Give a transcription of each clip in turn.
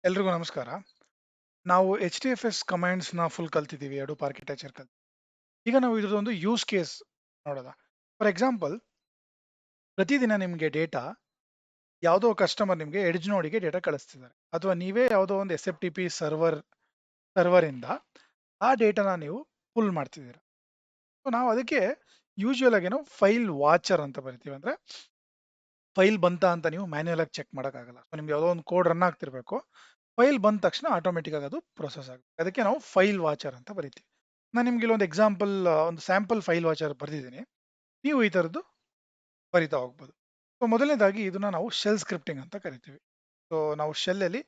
ಎಲ್ರಿಗೂ ನಮಸ್ಕಾರ. ನಾವು HDFS ಕಮಾಂಡ್ಸ್‌ನ ಫುಲ್ ಕಲ್ತಿದ್ದೀವಿ. ಹಡೂಪ್ ಆರ್ಕಿಟೆಕ್ಚರ್ ಈಗ ನಾವು ಇದ್ರದೊಂದು ಯೂಸ್ ಕೇಸ್ ನೋಡೋಣ. ಫಾರ್ ಎಕ್ಸಾಂಪಲ್, ಪ್ರತಿದಿನ ನಿಮಗೆ ಡೇಟಾ ಯಾವುದೋ ಕಸ್ಟಮರ್ ನಿಮಗೆ ಎಡ್ಜ್ ನೋಡಿಗೆ ಡೇಟಾ ಕಳಿಸ್ತಿದ್ದಾರೆ. ಅಥವಾ ನೀವೇ ಯಾವುದೋ ಒಂದು SFTP ಸರ್ವರಿಂದ ಆ ಡೇಟಾನ ನೀವು ಪುಲ್ ಮಾಡ್ತಿದ್ದೀರಾ. ಸೊ ನಾವು ಅದಕ್ಕೆ ಯೂಶುವಲ್ ಆಗಿ ನಾವು ಫೈಲ್ ವಾಚರ್ ಅಂತ ಬರಿತೀವಿ. ಅಂದ್ರೆ ಫೈಲ್ ಬಂತಾ ಅಂತ ನೀವು ಮ್ಯಾನ್ಯುಯಲ್ ಆಗಿ ಚೆಕ್ ಮಾಡೋಕ್ಕಾಗಲ್ಲ. ಸೊ ನಿಮ್ಗೆ ಯಾವುದೋ ಒಂದು ಕೋಡ್ ರನ್ ಆಗ್ತಿರ್ಬೇಕು. ಫೈಲ್ ಬಂದ ತಕ್ಷಣ ಆಟೋಮೆಟಿಕ್ ಆಗಿ ಅದು ಪ್ರೊಸೆಸ್ ಆಗುತ್ತೆ. ಅದಕ್ಕೆ ನಾವು ಫೈಲ್ ವಾಚರ್ ಅಂತ ಬರಿತೀವಿ. ನಾನು ನಿಮ್ಗೆ ಇಲ್ಲೊಂದು ಎಕ್ಸಾಂಪಲ್, ಒಂದು ಸ್ಯಾಂಪಲ್ ಫೈಲ್ ವಾಚರ್ ಬರೆದಿದ್ದೀನಿ. ನೀವು ಈ ಥರದ್ದು ಬರಿತಾ ಹೋಗ್ಬೋದು. ಸೊ ಮೊದಲನೇದಾಗಿ ಇದನ್ನ ನಾವು ಶೆಲ್ ಸ್ಕ್ರಿಪ್ಟಿಂಗ್ ಅಂತ ಕರಿತೀವಿ. ಸೊ ನಾವು ಶೆಲ್ಲಲ್ಲಿ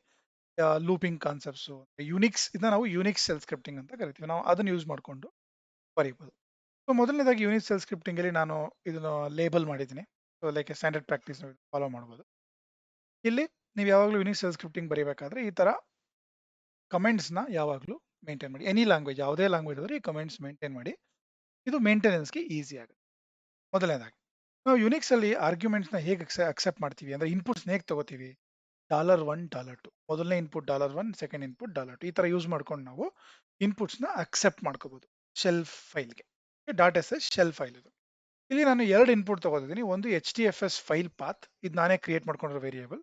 ಲೂಪಿಂಗ್ ಕಾನ್ಸೆಪ್ಟ್ಸು, ಯುನಿಕ್ಸ್, ಇದನ್ನ ನಾವು ಯುನಿಕ್ಸ್ ಶೆಲ್ ಸ್ಕ್ರಿಪ್ಟಿಂಗ್ ಅಂತ ಕರಿತೀವಿ. ನಾವು ಅದನ್ನು ಯೂಸ್ ಮಾಡಿಕೊಂಡು ಬರೀಬೋದು. ಸೊ ಮೊದಲನೇದಾಗಿ ಯುನಿಕ್ಸ್ ಶೆಲ್ ಸ್ಕ್ರಿಪ್ಟಿಂಗ್ ಅಲ್ಲಿ ನಾನು ಇದನ್ನ ಲೇಬಲ್ ಮಾಡಿದ್ದೀನಿ. So like standard practice follow ಮಾಡ್ಬೋದು. ಇಲ್ಲಿ ನೀವು ಯಾವಾಗಲೂ ಯುನಿಕ್ಸ್ ಶೆಲ್ ಸ್ಕ್ರಿಪ್ಟಿಂಗ್ ಬರೀಬೇಕಾದ್ರೆ ಈ ತರ ಕಮೆಂಟ್ಸ್ನ ಯಾವಾಗಲೂ ಮೇಂಟೈನ್ ಮಾಡಿ. ಎನಿ ಲ್ಯಾಂಗ್ವೇಜ್, ಯಾವುದೇ ಲ್ಯಾಂಗ್ವೇಜ್ ಆದರೂ ಈ ಕಮೆಂಟ್ಸ್ ಮೇಂಟೈನ್ ಮಾಡಿ. ಇದು ಮೇಂಟೆನೆನ್ಸ್ಗೆ ಈಸಿ ಆಗುತ್ತೆ. ಮೊದಲನೇದಾಗಿ ನಾವು ಯುನಿಕ್ಸ್ ಅಲ್ಲಿ ಆರ್ಗ್ಯುಮೆಂಟ್ಸ್ನ ಹೇಗೆ ಅಕ್ಸೆಪ್ಟ್ ಮಾಡ್ತೀವಿ ಅಂದ್ರೆ ಇನ್ಪುಟ್ಸ್ ಹೇಗೆ ತಗೋತೀವಿ. $1 $2 ಮೊದಲನೇ ಇನ್ಪುಟ್ $1, ಸೆಕೆಂಡ್ ಇನ್ಪುಟ್ $2 ಈ ತರ ಯೂಸ್ ಮಾಡ್ಕೊಂಡು ನಾವು ಇನ್ಪುಟ್ಸ್ನ ಅಕ್ಸೆಪ್ಟ್ ಮಾಡ್ಕೋಬಹುದು ಶೆಲ್ ಫೈಲ್ಗೆ. .sh ಶೆಲ್ ಫೈಲ್ ಇದು. ಇಲ್ಲಿ ನಾನು ಎರಡು ಇನ್ಪುಟ್ ತಗೋತಿದ್ದೀನಿ. ಒಂದು HDFS ಫೈಲ್ ಪಾತ್, ಇದು ನಾನೇ ಕ್ರಿಯೇಟ್ ಮಾಡ್ಕೊಂಡಿರೋ ವೇರಿಯೇಬಲ್.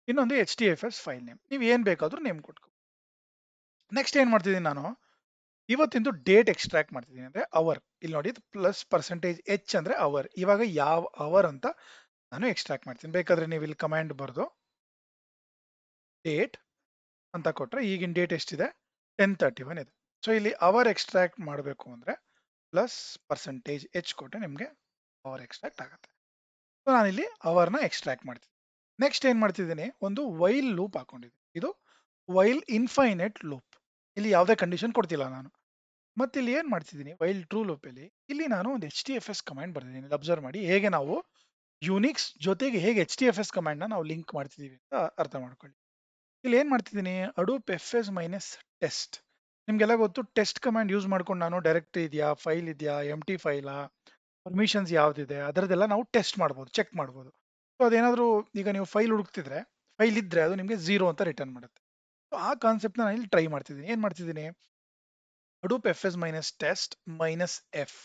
ಇನ್ನೊಂದು HDFS ಫೈಲ್ ನೇಮ್. ನೀವು ಏನ್ ಬೇಕಾದ್ರೂ ನೇಮ್ ಕೊಟ್ಕೋ. ನೆಕ್ಸ್ಟ್ ಏನ್ ಮಾಡ್ತಿದ್ದೀನಿ ನಾನು, ಇವತ್ತಿಂದು ಡೇಟ್ ಎಕ್ಸ್ಟ್ರಾಕ್ಟ್ ಮಾಡ್ತಿದ್ದೀನಿ. ಅಂದ್ರೆ ಅವರ್, ಇಲ್ಲಿ ನೋಡಿ +% ಅಂದ್ರೆ ಅವರ್. ಇವಾಗ ಯಾವ ಅವರ್ ಅಂತ ನಾನು ಎಕ್ಸ್ಟ್ರಾಕ್ಟ್ ಮಾಡ್ತೀನಿ. ಬೇಕಾದ್ರೆ ನೀವು ಇಲ್ಲಿ ಕಮಾಂಡ್ ಬರೆದು ಡೇಟ್ ಅಂತ ಕೊಟ್ರೆ ಈಗಿನ ಡೇಟ್ ಎಷ್ಟಿದೆ, 10:31 ಇದೆ. ಸೊ ಇಲ್ಲಿ ಅವರ್ ಎಕ್ಸ್ಟ್ರಾಕ್ಟ್ ಮಾಡಬೇಕು ಅಂದ್ರೆ +% ಕೊಟ್ಟರೆ ನಿಮಗೆ ಅವರ್ ಎಕ್ಸ್ಟ್ರಾಕ್ಟ್ ಆಗುತ್ತೆ. ಸೊ ನಾನಿಲ್ಲಿ ಅವರ್ನ ಎಕ್ಸ್ಟ್ರಾಕ್ಟ್ ಮಾಡ್ತೀನಿ. ನೆಕ್ಸ್ಟ್ ಏನ್ ಮಾಡ್ತಿದ್ದೀನಿ, ಒಂದು ವೈಲ್ ಲೂಪ್ ಹಾಕೊಂಡಿದ್ದೀನಿ. ಇದು ವೈಲ್ ಇನ್ಫೈನೈಟ್ ಲೂಪ್. ಇಲ್ಲಿ ಯಾವುದೇ ಕಂಡೀಷನ್ ಕೊಡ್ತಿಲ್ಲ ನಾನು. ಮತ್ತೆ ಇಲ್ಲಿ ಏನ್ ಮಾಡ್ತಿದ್ದೀನಿ, ವೈಲ್ ಟ್ರೂ ಲೂಪ್ ಅಲ್ಲಿ ಇಲ್ಲಿ ನಾನು ಒಂದು HDFS ಕಮಾಂಡ್ ಬರ್ದಿದ್ದೀನಿ. ಅಬ್ಸರ್ವ್ ಮಾಡಿ ಹೇಗೆ ನಾವು ಯುನಿಕ್ಸ್ ಜೊತೆಗೆ ಹೇಗೆ HDFS ಕಮಾಂಡ್ ನ ನಾವು ಲಿಂಕ್ ಮಾಡ್ತಿದೀವಿ ಅಂತ ಅರ್ಥ ಮಾಡ್ಕೊಳ್ಳಿ. ಇಲ್ಲಿ ಏನ್ ಮಾಡ್ತಿದ್ದೀನಿ, ಹಡೂಪ್ fs ಮೈನಸ್ ಟೆಸ್ಟ್. ನಿಮ್ಗೆಲ್ಲ ಗೊತ್ತು, ಟೆಸ್ಟ್ ಕಮಾಂಡ್ ಯೂಸ್ ಮಾಡ್ಕೊಂಡು ನಾನು ಡೈರೆಕ್ಟರಿ ಇದೆಯಾ, ಫೈಲ್ ಇದೆಯಾ, ಎಂಟಿ ಫೈಲಾ, ಪರ್ಮಿಷನ್ಸ್ ಯಾವ್ದಿದೆ ಅದರದೆಲ್ಲ ನಾವು ಟೆಸ್ಟ್ ಮಾಡ್ಬೋದು, ಚೆಕ್ ಮಾಡ್ಬೋದು. ಸೊ ಅದೇನಾದ್ರೂ ಈಗ ನೀವು ಫೈಲ್ ಹುಡುಕ್ತಿದ್ರೆ, ಫೈಲ್ ಇದ್ರೆ ಅದು ನಿಮಗೆ 0 ಅಂತ ರಿಟರ್ನ್ ಮಾಡುತ್ತೆ. ಸೊ ಆ ಕಾನ್ಸೆಪ್ಟ್ ನಾನು ಇಲ್ಲಿ ಟ್ರೈ ಮಾಡ್ತಿದ್ದೀನಿ. ಏನ್ ಮಾಡ್ತಿದ್ದೀನಿ, Hadoop fs minus test minus F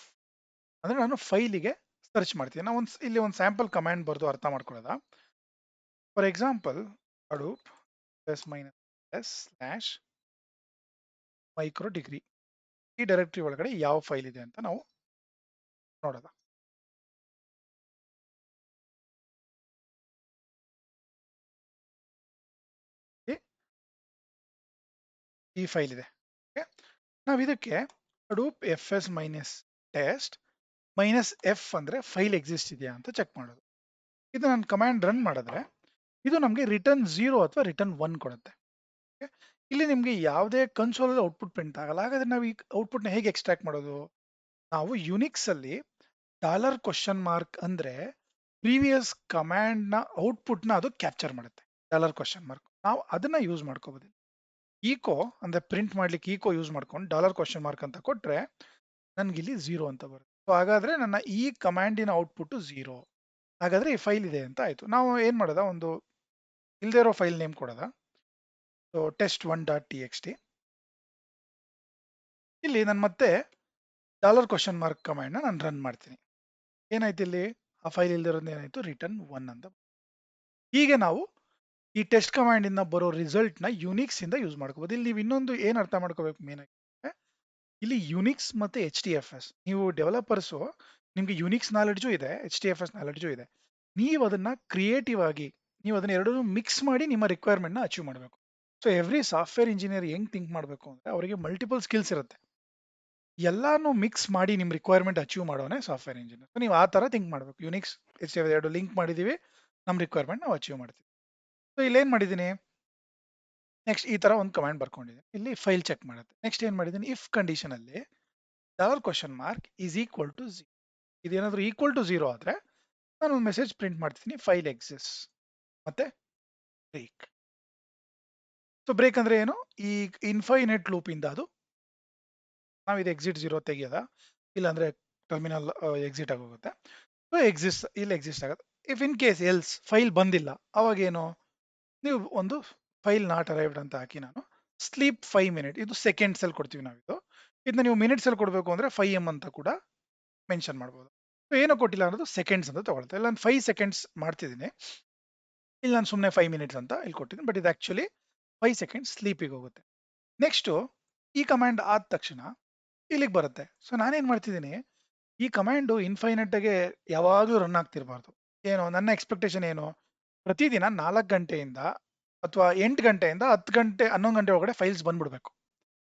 ಅಂದ್ರೆ ನಾನು ಫೈಲಿಗೆ ಸರ್ಚ್ ಮಾಡ್ತೀನಿ. ನಾವು ಇಲ್ಲಿ ಒಂದು ಸ್ಯಾಂಪಲ್ ಕಮಾಂಡ್ ಬರೆದು ಅರ್ಥ ಮಾಡ್ಕೊಳ್ಳೋದ. For example, Hadoop fs minus S slash micro degree, ಈ ಡೈರೆಕ್ಟರಿ ಒಳಗಡೆ ಯಾವ ಫೈಲ್ ಇದೆ ಅಂತ ನಾವು ನೋಡೋದ. ಈ ಫೈಲ್ ಇದೆ. ನಾವು ಇದಕ್ಕೆ Hadoop fs minus test minus F ಅಂದ್ರೆ ಫೈಲ್ ಎಕ್ಸಿಸ್ಟ್ ಇದೆಯಾ ಅಂತ ಚೆಕ್ ಮಾಡೋದು. ಇದು ನಾನು ಕಮಾಂಡ್ ರನ್ ಮಾಡಿದ್ರೆ ಇದು ನಮಗೆ ರಿಟರ್ನ್ 0 ಅಥವಾ ರಿಟರ್ನ್ 1 ಕೊಡುತ್ತೆ. ಇಲ್ಲಿ ನಿಮಗೆ ಯಾವುದೇ ಕನ್ಸೋಲ್ ಔಟ್ಪುಟ್ ಪ್ರಿಂಟ್ ಆಗಲ್ಲ. ಹಾಗಾದ್ರೆ ನಾವು ಈ ಔಟ್ಪುಟ್ ನ ಹೇಗೆ ಎಕ್ಸ್ಟ್ರಾಕ್ಟ್ ಮಾಡೋದು, ನಾವು ಯುನಿಕ್ಸ್ ಅಲ್ಲಿ $? ಅಂದ್ರೆ ಪ್ರೀವಿಯಸ್ ಕಮಾಂಡ್ ನ ಔಟ್ಪುಟ್ ನ ಅದು ಕ್ಯಾಪ್ಚರ್ ಮಾಡುತ್ತೆ. $? ನಾವು ಅದನ್ನ ಯೂಸ್ ಮಾಡ್ಕೋಬಹುದು. ಈಕೋ ಅಂದ್ರೆ ಪ್ರಿಂಟ್ ಮಾಡ್ಲಿಕ್ಕೆ ಈಕೋ ಯೂಸ್ ಮಾಡ್ಕೊಂಡು $? ಅಂತ ಕೊಟ್ರೆ ನನ್ಗಿಲ್ಲಿ 0 ಅಂತ ಬರುತ್ತೆ. ಸೊ ಹಾಗಾದ್ರೆ ನನ್ನ ಈ ಕಮಾಂಡಿನ ಔಟ್ಪುಟ್ 0. ಹಾಗಾದ್ರೆ ಈ ಫೈಲ್ ಇದೆ ಅಂತ ಆಯ್ತು. ನಾವು ಏನ್ ಮಾಡೋದ, ಒಂದು ಇಲ್ದೇ ಇರೋ ಫೈಲ್ ನೇಮ್ ಕೊಡೋದ. So test1.txt. ಇಲ್ಲಿ ನಾನು ಮತ್ತೆ $? ಕಮಾಂಡ್ ನ ನಾನು ರನ್ ಮಾಡ್ತೀನಿ. ಏನಾಯ್ತು ಇಲ್ಲಿ, ಆ ಫೈಲ್ ಇಲ್ದಿರೋದು ಏನಾಯ್ತು, ರಿಟರ್ನ್ 1 ಅಂತ. ಹೀಗೆ ನಾವು ಈ ಟೆಸ್ಟ್ ಕಮಾಂಡ್ ಇಂದ ಬರೋ ರಿಸಲ್ಟ್ ನ ಯುನಿಕ್ಸ್ ಇಂದ ಯೂಸ್ ಮಾಡ್ಕೋಬಹುದು. ಇಲ್ಲಿ ನೀವು ಇನ್ನೊಂದು ಏನ್ ಅರ್ಥ ಮಾಡ್ಕೋಬೇಕು ಮೇನ್ ಆಗಿ, ಇಲ್ಲಿ ಯುನಿಕ್ಸ್ ಮತ್ತೆ HDFS, ನೀವು ಡೆವಲಪರ್ಸ್, ನಿಮ್ಗೆ ಯುನಿಕ್ಸ್ ನಾಲೆಡ್ಜು ಇದೆ, HDFS ನಾಲೆಡ್ಜು ಇದೆ. ನೀವು ಅದನ್ನ ಕ್ರಿಯೇಟಿವ್ ಆಗಿ ನೀವು ಅದನ್ನ ಎರಡೂ ಮಿಕ್ಸ್ ಮಾಡಿ ನಿಮ್ಮ ರಿಕ್ವೈರ್ಮೆಂಟ್ ನ ಅಚೀವ್ ಮಾಡಬೇಕು. ಸೊ ಎವ್ರಿ ಸಾಫ್ಟ್ವೇರ್ ಇಂಜಿನಿಯರ್ ಹೆಂಗ್ ಥಿಂಕ್ ಮಾಡಬೇಕು ಅಂದ್ರೆ, ಅವರಿಗೆ ಮಲ್ಟಿಪಲ್ ಸ್ಕಿಲ್ಸ್ ಇರುತ್ತೆ. ಎಲ್ಲಾನು ಮಿಕ್ಸ್ ಮಾಡಿ ನಿಮ್ಮ ರಿಕ್ವೈರ್ಮೆಂಟ್ ಅಚೀವ್ ಮಾಡೋನೆ ಸಾಫ್ಟ್ವೇರ್ ಇಂಜಿನಿಯರ್. ನೀವು ಆ ತರ ಥಿಂಕ್ ಮಾಡಬೇಕು. ಯುನಿಕ್ಸ್ HDFS ಎರಡು ಲಿಂಕ್ ಮಾಡಿದೀವಿ, ನಮ್ಮ ರಿಕ್ವೈರ್ಮೆಂಟ್ ನಾವು ಅಚೀವ್ ಮಾಡ್ತೀವಿ. ಸೊ ಇಲ್ಲಿ ಏನ್ ಮಾಡಿದ್ದೀನಿ, ನೆಕ್ಸ್ಟ್ ಈ ತರ ಒಂದು ಕಮಾಂಡ್ ಬರ್ಕೊಂಡಿದ್ದೀನಿ. ಇಲ್ಲಿ ಫೈಲ್ ಚೆಕ್ ಮಾಡುತ್ತೆ. ನೆಕ್ಸ್ಟ್ ಏನ್ ಮಾಡಿದ್ದೀನಿ, ಇಫ್ ಕಂಡೀಷನ್ ಅಲ್ಲಿ $? Is equal to 0. ಇದೇನಾದ್ರೂ ಈಕ್ವಲ್ ಟು 0 ಆದ್ರೆ ನಾನು ಒಂದು ಮೆಸೇಜ್ ಪ್ರಿಂಟ್ ಮಾಡ್ತೀನಿ, ಫೈಲ್ ಎಕ್ಸಿಸ್ಟ್ ಮತ್ತೆ ಬ್ರೇಕ್. ಸೊ ಬ್ರೇಕ್ ಅಂದ್ರೆ ಏನು, ಈ ಇನ್ಫೈನೈಟ್ ಲೂಪ್ ಇಂದ ಅದು ನಾವು ಇದು ಎಕ್ಸಿಟ್ 0 ತೆಗಿಯೋದ, ಇಲ್ಲಾಂದ್ರೆ ಟರ್ಮಿನಲ್ ಎಕ್ಸಿಟ್ ಆಗೋಗುತ್ತೆ. ಸೊ ಇಲ್ಲಿ ಎಕ್ಸಿಸ್ಟ್ ಆಗುತ್ತೆ. If in case else file ಬಂದಿಲ್ಲ, ಅವಾಗ ಏನು, ನೀವು ಒಂದು ಫೈಲ್ ನಾಟ್ ಅರೈವ್ಡ್ ಅಂತ ಹಾಕಿ ನಾನು ಸ್ಲೀಪ್ 5 ಮಿನಿಟ್ ಇದು ಸೆಕೆಂಡ್ಸ್ ಅಲ್ಲಿ ಕೊಡ್ತೀವಿ ನಾವು ಇದನ್ನ ನೀವು ಮಿನಿಟ್ಸ್ ಅಲ್ಲಿ ಕೊಡಬೇಕು ಅಂದ್ರೆ 5 ಅಂತ ಕೂಡ ಮೆನ್ಷನ್ ಮಾಡ್ಬೋದು. ಸೊ ಏನೋ ಕೊಟ್ಟಿಲ್ಲ ಅನ್ನೋದು ಸೆಕೆಂಡ್ಸ್ ಅಂತ ತಗೊಳುತ್ತೆ. ಇಲ್ಲ ನಾನು 5 ಸೆಕೆಂಡ್ಸ್ ಮಾಡ್ತಿದ್ದೀನಿ, ಇಲ್ಲಿ ನಾನು ಸುಮ್ಮನೆ 5 ಮಿನಿಟ್ಸ್ ಅಂತ ಇಲ್ಲಿ ಕೊಟ್ಟಿದ್ದೀನಿ, ಬಟ್ ಇದು ಆಕ್ಚುಲಿ 5 ಸೆಕೆಂಡ್ಸ್ ಸ್ಲೀಪಿಗೆ ಹೋಗುತ್ತೆ. ನೆಕ್ಸ್ಟ್ ಈ ಕಮಾಂಡ್ ಆದ ತಕ್ಷಣ ಇಲ್ಲಿಗೆ ಬರುತ್ತೆ. ಸೊ ನಾನೇನ್ ಮಾಡ್ತಿದ್ದೀನಿ, ಈ ಕಮಾಂಡು ಇನ್ಫೈನಟ್ಗೆ ಯಾವಾಗಲೂ ರನ್ ಆಗ್ತಿರ್ಬಾರ್ದು. ಏನು ನನ್ನ ಎಕ್ಸ್ಪೆಕ್ಟೇಷನ್ ಏನು, ಪ್ರತಿದಿನ 4 ಗಂಟೆಯಿಂದ ಅಥವಾ 8 ಗಂಟೆಯಿಂದ 10 ಗಂಟೆ 11 ಗಂಟೆ ಒಳಗಡೆ ಫೈಲ್ಸ್ ಬಂದ್ಬಿಡ್ಬೇಕು.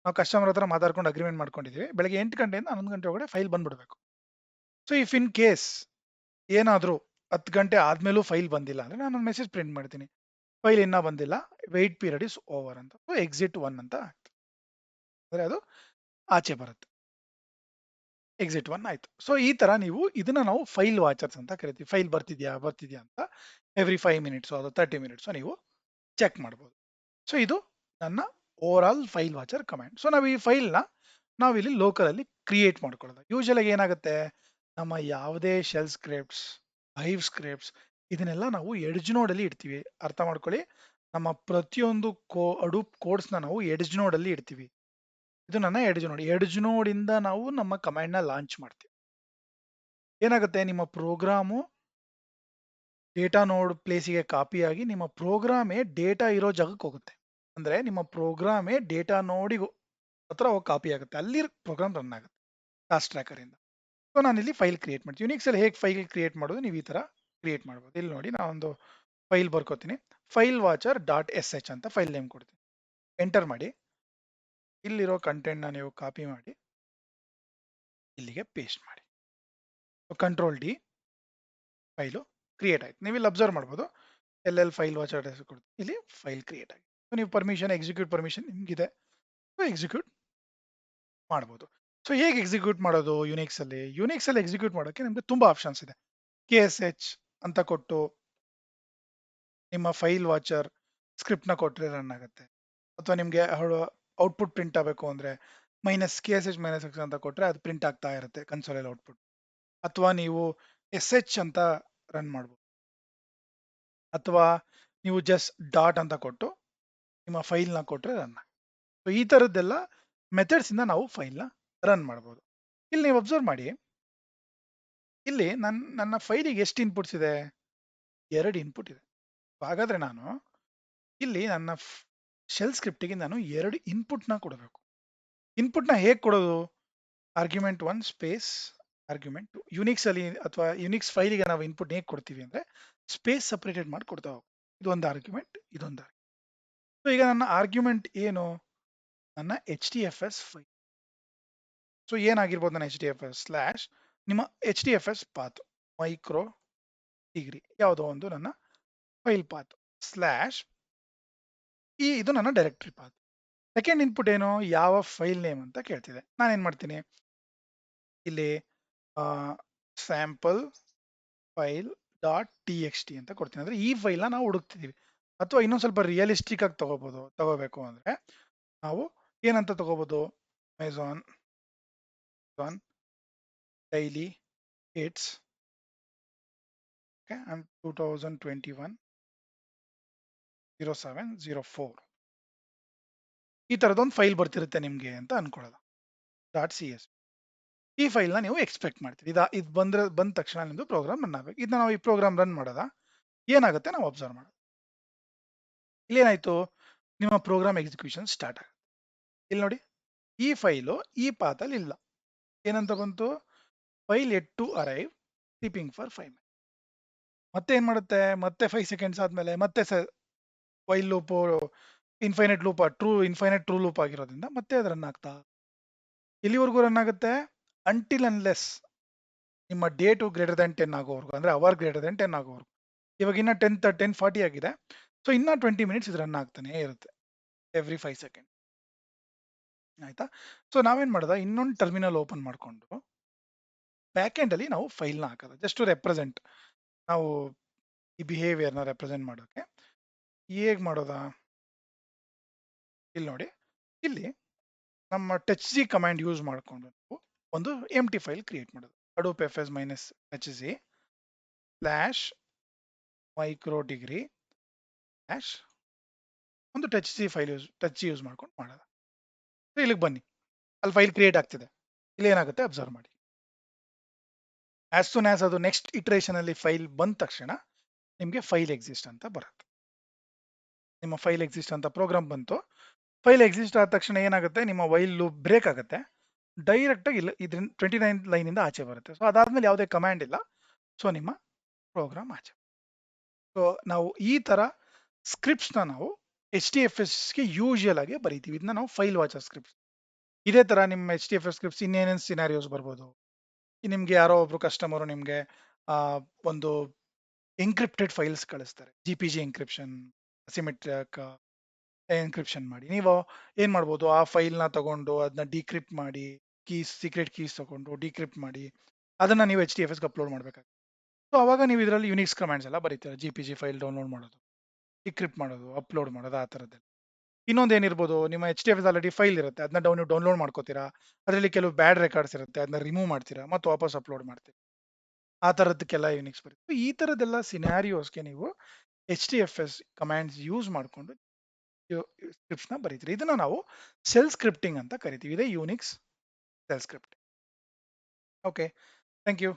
ನಾವು ಕಸ್ಟಮರ್ ಹತ್ರ ಮಾತಾಡ್ಕೊಂಡು ಅಗ್ರಿಮೆಂಟ್ ಮಾಡ್ಕೊಂಡಿದ್ದೀವಿ, ಬೆಳಗ್ಗೆ 8 ಗಂಟೆಯಿಂದ 11 ಗಂಟೆ ಒಳಗಡೆ ಫೈಲ್ ಬಂದ್ಬಿಡ್ಬೇಕು. ಸೊ ಇಫ್ ಇನ್ ಕೇಸ್ ಏನಾದರೂ 10 ಗಂಟೆ ಆದ್ಮೇಲೂ ಫೈಲ್ ಬಂದಿಲ್ಲ ಅಂದ್ರೆ ನಾನು ಮೆಸೇಜ್ ಪ್ರಿಂಟ್ ಮಾಡ್ತೀನಿ, ಫೈಲ್ ಇನ್ನೂ ಬಂದಿಲ್ಲ, ವೆಯ್ಟ್ ಪೀರಿಯಡ್ ಇಸ್ ಓವರ್ ಅಂತ. ಸೊ ಎಕ್ಸಿಟ್ 1 ಅಂತ ಆಗ್ತದೆ, ಅಂದ್ರೆ ಅದು ಆಚೆ ಬರುತ್ತೆ. ಎಕ್ಸಿಟ್ 1 ಆಯ್ತು. ಸೊ ಈ ತರ ಇದನ್ನ ನಾವು ಫೈಲ್ ವಾಚರ್ಸ್ ಅಂತ ಕರಿತೀವಿ. ಫೈಲ್ ಬರ್ತಿದ್ಯಾ ಅಂತ ಎವ್ರಿ 5 ಮಿನಿಟ್ಸ್ ಅದು 30 ಮಿನಿಟ್ಸ್ ನೀವು ಚೆಕ್ ಮಾಡ್ಬೋದು. ಸೊ ಇದು ನನ್ನ overall file watcher command. So ನಾವು ಈ ಫೈಲ್ನ ನಾವಿಲ್ಲಿ ಲೋಕಲ್ ಅಲ್ಲಿ ಕ್ರಿಯೇಟ್ ಮಾಡ್ಕೊಳ್ಳೋದು. ಯೂಶಲ್ ಆಗಿ ಏನಾಗುತ್ತೆ, ನಮ್ಮ ಯಾವುದೇ ಶೆಲ್ ಸ್ಕ್ರಿಪ್ಟ್ಸ್, ಹೈವ್ ಸ್ಕ್ರಿಪ್ಟ್ಸ್ ಇದನ್ನೆಲ್ಲ ನಾವು ಎಡ್ಜ್ ನೋಡ್ ಅಲ್ಲಿ ಇಡ್ತೀವಿ. ಅರ್ಥ ಮಾಡ್ಕೊಳ್ಳಿ, ನಮ್ಮ ಪ್ರತಿಯೊಂದು ಅಡೂಪ್ ಕೋಡ್ಸ್ನ ನಾವು ಎಡ್ಜ್ ನೋಡ್ ಅಲ್ಲಿ ಇಡ್ತೀವಿ. ಇದು ನನ್ನ ಎಡ್ಜ್ ನೋಡ್. ಎಡ್ಜ್ ನೋಡ್ ಇಂದ ನಾವು ನಮ್ಮ ಕಮಾಂಡ್ ನ ಲಾಂಚ್ ಮಾಡ್ತೀವಿ. ಏನಾಗುತ್ತೆ, ನಿಮ್ಮ ಪ್ರೋಗ್ರಾಮು ಡೇಟಾ ನೋಡ್ ಪ್ಲೇಸಿಗೆ ಕಾಪಿ ಆಗಿ ನಿಮ್ಮ ಪ್ರೋಗ್ರಾಮೇ ಡೇಟಾ ಇರೋ ಜಾಗಕ್ಕೆ ಹೋಗುತ್ತೆ. ಅಂದ್ರೆ ನಿಮ್ಮ ಪ್ರೋಗ್ರಾಮೇ ಡೇಟಾ ನೋಡಿಗೆ ಹತ್ರ ಹೋಗಿ ಕಾಪಿ ಆಗುತ್ತೆ, ಅಲ್ಲಿ ಪ್ರೋಗ್ರಾಮ್ ರನ್ ಆಗುತ್ತೆ ಟಾಸ್ಕ್ ಟ್ರ್ಯಾಕರ್ ಇಂದ. ಸೊ ನಾನು ಇಲ್ಲಿ ಫೈಲ್ ಕ್ರಿಯೇಟ್ ಮಾಡ್ತೀನಿ. ಯುನಿಕ್ಸ್ ಅಲ್ಲಿ ಹೇಗೆ ಫೈಲ್ ಕ್ರಿಯೇಟ್ ಮಾಡೋದು, ನೀವು ಈ ತರ ಕ್ರಿಯೇಟ್ ಮಾಡ್ಬೋದು. ಇಲ್ಲಿ ನೋಡಿ, ನಾನೊಂದು ಫೈಲ್ ಬರ್ಕೋತೀನಿ, file watcher dot S H ಅಂತ ಫೈಲ್ ನೇಮ್ ಕೊಡ್ತೀನಿ. ಎಂಟರ್ ಮಾಡಿ, ಇಲ್ಲಿರೋ ಕಂಟೆಂಟ್ ನ ನೀವು ಕಾಪಿ ಮಾಡಿ ಇಲ್ಲಿಗೆ ಪೇಸ್ಟ್ ಮಾಡಿ. ಕಂಟ್ರೋಲ್ ಡಿ, ಫೈಲು ಕ್ರಿಯೇಟ್ ಆಯ್ತು. ನೀವು ಇಲ್ಲಿ ಅಬ್ಸರ್ವ್ ಮಾಡ್ಬೋದು, ಎಲ್ಲೆಲ್ಲಿ ಫೈಲ್ ವಾಚರ್ ಕೊಡ್ತೀವಿ, ಇಲ್ಲಿ ಫೈಲ್ ಕ್ರಿಯೇಟ್ ಆಗಿದೆ. ಸೊ ನೀವು ಪರ್ಮಿಷನ್, ಎಕ್ಸಿಕ್ಯೂಟ್ ಪರ್ಮಿಷನ್ ನಿಮ್ಗಿದೆ, ಸೊ ಎಕ್ಸಿಕ್ಯೂಟ್ ಮಾಡ್ಬೋದು. ಸೊ ಹೇಗೆ ಎಕ್ಸಿಕ್ಯೂಟ್ ಮಾಡೋದು ಯುನಿಕ್ಸ್ ಅಲ್ಲಿ? ಯುನಿಕ್ಸ್ ಅಲ್ಲಿ ಎಕ್ಸಿಕ್ಯೂಟ್ ಮಾಡೋಕ್ಕೆ ನಿಮ್ಗೆ ತುಂಬಾ ಆಪ್ಷನ್ಸ್ ಇದೆ. ಕೆ ಎಸ್ ಎಚ್ ಅಂತ ಕೊಟ್ಟು ನಿಮ್ಮ ಫೈಲ್ ವಾಚರ್ ಸ್ಕ್ರಿಪ್ಟ್ ನ ಕೊಟ್ಟರೆ ರನ್ ಆಗುತ್ತೆ. ಅಥವಾ ನಿಮ್ಗೆ ಔಟ್ಪುಟ್ ಪ್ರಿಂಟ್ ಆಗಬೇಕು ಅಂದ್ರೆ minus K S H minus X ಅಂತ ಕೊಟ್ರೆ ಅದು ಪ್ರಿಂಟ್ ಆಗ್ತಾ ಇರುತ್ತೆ ಕನ್ಸೋಲಲ್ಲಿ ಔಟ್ಪುಟ್. ಅಥವಾ ನೀವು ಎಸ್ ಎಚ್ ಅಂತ ರನ್ ಮಾಡ್ಬೋದು, ಅಥವಾ ನೀವು ಜಸ್ಟ್ ಡಾಟ್ ಅಂತ ಕೊಟ್ಟು ನಿಮ್ಮ ಫೈಲ್ನ ಕೊಟ್ಟರೆ ರನ್. ಸೊ ಈ ಥರದ್ದೆಲ್ಲ ಮೆಥಡ್ಸ್ ಇಂದ ನಾವು ಫೈಲ್ನ ರನ್ ಮಾಡ್ಬೋದು. ಇಲ್ಲಿ ನೀವು ಅಬ್ಸರ್ವ್ ಮಾಡಿ, ಇಲ್ಲಿ ನನ್ನ ಫೈಲಿಗೆ ಎಷ್ಟು ಇನ್ಪುಟ್ಸ್ ಇದೆ? 2 ಇನ್ಪುಟ್ ಇದೆ. ಹಾಗಾದ್ರೆ ನಾನು ಇಲ್ಲಿ ನನ್ನ ಶೆಲ್ ಸ್ಕ್ರಿಪ್ಟಿಗೆ ನಾನು 2 ಇನ್ಪುಟ್ನ ಕೊಡಬೇಕು. ಇನ್ಪುಟ್ನ ಹೇಗೆ ಕೊಡೋದು? Argument 1 space argument 2. ಯುನಿಕ್ಸ್ ಅಲ್ಲಿ ಅಥವಾ ಯುನಿಕ್ಸ್ ಫೈಲಿಗೆ ನಾವು ಇನ್ಪುಟ್ ಹೇಗೆ ಕೊಡ್ತೀವಿ ಅಂದ್ರೆ ಸ್ಪೇಸ್ ಸಪರೇಟೆಡ್ ಮಾಡಿ ಕೊಡ್ತಾ ಹೋಗಿ. ಇದೊಂದು ಆರ್ಗ್ಯುಮೆಂಟ್, ಇದೊಂದು ಆರ್ಗ್ಯುಮೆಂಟ್. ಸೊ ಈಗ ನನ್ನ ಆರ್ಗ್ಯುಮೆಂಟ್ ಏನು? ನನ್ನ H D F S file. So ಏನಾಗಿರ್ಬೋದು ನನ್ನ H D F S slash ನಿಮ್ಮ H D F S path micro degree ಯಾವುದೋ ಒಂದು ನನ್ನ ಫೈಲ್ ಪಾತ್ ಸ್ಲ್ಯಾಶ್ ಇದು ನನ್ನ ಡೈರೆಕ್ಟರಿ ಪಾತ್. ಸೆಕೆಂಡ್ ಇನ್ಪುಟ್ ಏನು? ಯಾವ ಫೈಲ್ ನೇಮ್ ಅಂತ ಕೇಳ್ತಿದೆ. ನಾನೇನ್ ಮಾಡ್ತೀನಿ, ಇಲ್ಲಿ sample file dot T X T ಅಂತ ಕೊಡ್ತೀನಿ. ಅಂದ್ರೆ ಈ ಫೈಲ್ನ ನಾವು ಹುಡುಕ್ತಿದೀವಿ. ಅಥವಾ ಇನ್ನೊಂದು ಸ್ವಲ್ಪ ರಿಯಲಿಸ್ಟಿಕ್ ಆಗಿ ತಗೋಬೇಕು ಅಂದ್ರೆ ನಾವು ಏನಂತ ತಗೋಬಹುದು, ಅಮೆಝಾನ್ ಡೈಲಿ ಹಿಟ್ಸ್ 2021 0704 ಈ ತರದೊಂದು ಫೈಲ್ ಬರ್ತಿರುತ್ತೆ ನಿಮ್ಗೆ ಅಂತ ಅನ್ಕೊಳ್ಳೋದು. ಡಾಟ್ ಸಿ ಎಸ್ ಈ ಫೈಲ್ನ ನೀವು ಎಕ್ಸ್ಪೆಕ್ಟ್ ಮಾಡ್ತೀವಿ. ಇದು ಬಂದ ತಕ್ಷಣ ನಿಮ್ದು ಪ್ರೋಗ್ರಾಮ್ ರನ್ ಆಗಬೇಕು. ಇದನ್ನ ನಾವು ಈ ಪ್ರೋಗ್ರಾಮ್ ರನ್ ಮಾಡೋದ ಏನಾಗುತ್ತೆ ನಾವು ಅಬ್ಸರ್ವ್ ಮಾಡೋದು. ಇಲ್ಲೇನಾಯ್ತು, ನಿಮ್ಮ ಪ್ರೋಗ್ರಾಮ್ ಎಕ್ಸಿಕ್ಯೂಷನ್ ಸ್ಟಾರ್ಟ್ ಆಗುತ್ತೆ. ಇಲ್ಲಿ ನೋಡಿ, ಈ ಫೈಲು ಈ ಪಾತಲ್ಲಿ ಇಲ್ಲ. ಏನಂತ ಬಂತು? File at to arrive sleeping for 5 minutes. ಮತ್ತೆ ಏನ್ ಮಾಡುತ್ತೆ, ಮತ್ತೆ 5 ಸೆಕೆಂಡ್ಸ್ ಆದ್ಮೇಲೆ ಮತ್ತೆ while loop infinite loop infinite true loop ಆಗಿರೋದ್ರಿಂದ ಮತ್ತೆ ಅದು ರನ್ ಆಗ್ತಾ ಇಲ್ಲಿವರೆಗೂ ರನ್ ಆಗುತ್ತೆ ಅಂಟಿಲ್ ಅನ್ಲೆಸ್ ನಿಮ್ಮ ಡೇಟು ಗ್ರೇಟರ್ ದನ್ 10 ಆಗೋವರೆಗೂ, ಅಂದ್ರೆ ಅವರ್ ಗ್ರೇಟರ್ ದನ್ 10 ಆಗೋವರೆಗೂ. ಇವಾಗ ಇನ್ನ 10:40 ಆಗಿದೆ. ಸೊ ಇನ್ನ 20 ಮಿನಿಟ್ಸ್ ಇದು ರನ್ ಆಗ್ತಾನೆ ಇರುತ್ತೆ ಎವ್ರಿ 5 ಸೆಕೆಂಡ್. ಆಯ್ತಾ? ಸೊ ನಾವೇನ್ ಮಾಡೋದ, ಇನ್ನೊಂದು ಟರ್ಮಿನಲ್ ಓಪನ್ ಮಾಡ್ಕೊಂಡು ಬ್ಯಾಕ್ ಎಂಡ್ ಅಲ್ಲಿ ನಾವು ಫೈಲ್ನ ಹಾಕೋದು, ಜಸ್ಟ್ ಟು ರೆಪ್ರೆಸೆಂಟ್, ನಾವು ಈ ಬಿಹೇವಿಯರ್ನ ರೆಪ್ರೆಸೆಂಟ್ ಮಾಡೋಕೆ. ಹೇಗ್ ಮಾಡೋದ? ಇಲ್ಲಿ ನೋಡಿ, ಇಲ್ಲಿ ನಮ್ಮ ಟಚ್ ಜಿ ಕಮಾಂಡ್ ಯೂಸ್ ಮಾಡಿಕೊಂಡು ನಾವು ಒಂದು ಎಂಟಿ ಫೈಲ್ ಕ್ರಿಯೇಟ್ ಮಾಡೋದು. Hadoop F S minus touch z slash micro degree slash ಒಂದು ಟಚ್ ಯೂಸ್ ಮಾಡ್ಕೊಂಡು ಮಾಡೋದು. ಇಲ್ಲಿಗೆ ಬನ್ನಿ, ಅಲ್ಲಿ ಫೈಲ್ ಕ್ರಿಯೇಟ್ ಆಗ್ತಿದೆ. ಇಲ್ಲಿ ಏನಾಗುತ್ತೆ ಅಬ್ಸರ್ವ್ ಮಾಡಿ. ಆಸ್ ಸೂನ್ ಆಸ್ ಅದು ನೆಕ್ಸ್ಟ್ ಇಟರೇಷನ್ ಅಲ್ಲಿ ಫೈಲ್ ಬಂದ ತಕ್ಷಣ ನಿಮಗೆ ಫೈಲ್ ಎಕ್ಸಿಸ್ಟ್ ಅಂತ ಬರುತ್ತೆ. ನಿಮ್ಮ ಫೈಲ್ ಎಕ್ಸಿಸ್ಟ್ ಅಂತ ಪ್ರೋಗ್ರಾಮ್ ಬಂತು. ಫೈಲ್ ಎಕ್ಸಿಸ್ಟ್ ಆದ ತಕ್ಷಣ ಏನಾಗುತ್ತೆ, ನಿಮ್ಮ ವೈಲ್ ಲೂಪ್ ಬ್ರೇಕ್ ಆಗುತ್ತೆ. ಡೈರೆಕ್ಟ್ ಆಗಿ ಇಲ್ಲ ಇದ್ರ 29 ಲೈನ್ ಇಂದ ಆಚೆ ಬರುತ್ತೆ. ಸೊ ಅದಾದ್ಮೇಲೆ ಯಾವುದೇ ಕಮಾಂಡ್ ಇಲ್ಲ. ಸೊ ನಿಮ್ಮ ಪ್ರೋಗ್ರಾಮ್ ಆಚೆ. ಸೊ ನಾವು ಈ ತರ ಸ್ಕ್ರಿಪ್ಟ್ಸ್ ನಾವು HDFS ಗೆ ಯೂಶುವಲ್ ಆಗಿ ಬರೀತೀವಿ. ಇದನ್ನ ನಾವು ಫೈಲ್ ವಾಚರ್ ಸ್ಕ್ರಿಪ್ಟ್ಸ್. ಇದೇ ತರ ನಿಮ್ಮ HDFS ಸ್ಕ್ರಿಪ್ಟ್ಸ್ ಇನ್ನೇನೇನು ಸಿನಾರಿಯೋಸ್ ಬರ್ಬೋದು. ನಿಮ್ಗೆ ಯಾರೋ ಒಬ್ರು ಕಸ್ಟಮರ್ ನಿಮ್ಗೆ ಆ, ಒಂದು ಎನ್ಕ್ರಿಪ್ಟೆಡ್ ಫೈಲ್ಸ್ ಕಳಿಸ್ತಾರೆ. GPG ಎನ್ಕ್ರಿಪ್ಷನ್, ಅಸಿಮೆಟ್ರಿಕ್ ಎನ್ಕ್ರಿಪ್ಷನ್ ಮಾಡಿ ನೀವು ಏನ್ ಮಾಡ್ಬೋದು, ಆ ಫೈಲ್ನ ತಗೊಂಡು ಅದನ್ನ ಡಿಕ್ರಿಪ್ಟ್ ಮಾಡಿ, ಸೀಕ್ರೆಟ್ ಕೀಸ್ ತಗೊಂಡು ಡಿಕ್ರಿಪ್ಟ್ ಮಾಡಿ ಅದನ್ನ ನೀವು HDFS ಗೆ ಅಪ್ಲೋಡ್ ಮಾಡ್ಬೇಕಾಗುತ್ತೆ. ಸೊ ಅವಾಗ ನೀವು ಇದರಲ್ಲಿ ಯುನಿಕ್ಸ್ ಕಮಾಂಡ್ಸ್ ಎಲ್ಲ ಬರೀತೀರ. GPG ಫೈಲ್ ಡೌನ್ಲೋಡ್ ಮಾಡೋದು, ಡಿಕ್ರಿಪ್ಟ್ ಮಾಡೋದು, ಅಪ್ಲೋಡ್ ಮಾಡೋದು, ಆ ಥರದ್ದೆಲ್ಲ. ಇನ್ನೊಂದು ಏನಿರ್ಬೋದು, ನಿಮ್ಮ HDFS ಆಲ್ರೆಡಿ ಫೈಲ್ ಇರುತ್ತೆ, ಅದನ್ನ ಡೌನ್ಲೋಡ್ ಮಾಡ್ಕೋತೀರಾ. ಅದರಲ್ಲಿ ಕೆಲವು ಬ್ಯಾಡ್ ರೆಕಾರ್ಡ್ಸ್ ಇರುತ್ತೆ, ಅದನ್ನ ರಿಮೂವ್ ಮಾಡ್ತೀರಾ ಮತ್ತು ವಾಪಸ್ ಅಪ್ಲೋಡ್ ಮಾಡ್ತೀರಾ. ಆ ಥರದ್ದಕ್ಕೆಲ್ಲ ಯುನಿಕ್ಸ್ ಬರುತ್ತೆ. ಈ ಥರದ್ದೆಲ್ಲ ಸಿನಾರಿಯೋಸ್ಗೆ ನೀವು HDFS ಕಮಾಂಡ್ಸ್ ಯೂಸ್ ಮಾಡಿಕೊಂಡು ಸ್ಕ್ರಿಪ್ಟ್ಸ್ನ ಬರೀತೀರಿ. ಇದನ್ನ ನಾವು ಸೆಲ್ ಸ್ಕ್ರಿಪ್ಟಿಂಗ್ ಅಂತ ಕರಿತೀವಿ. ಇದೇ Unix shell script. Okay, thank you.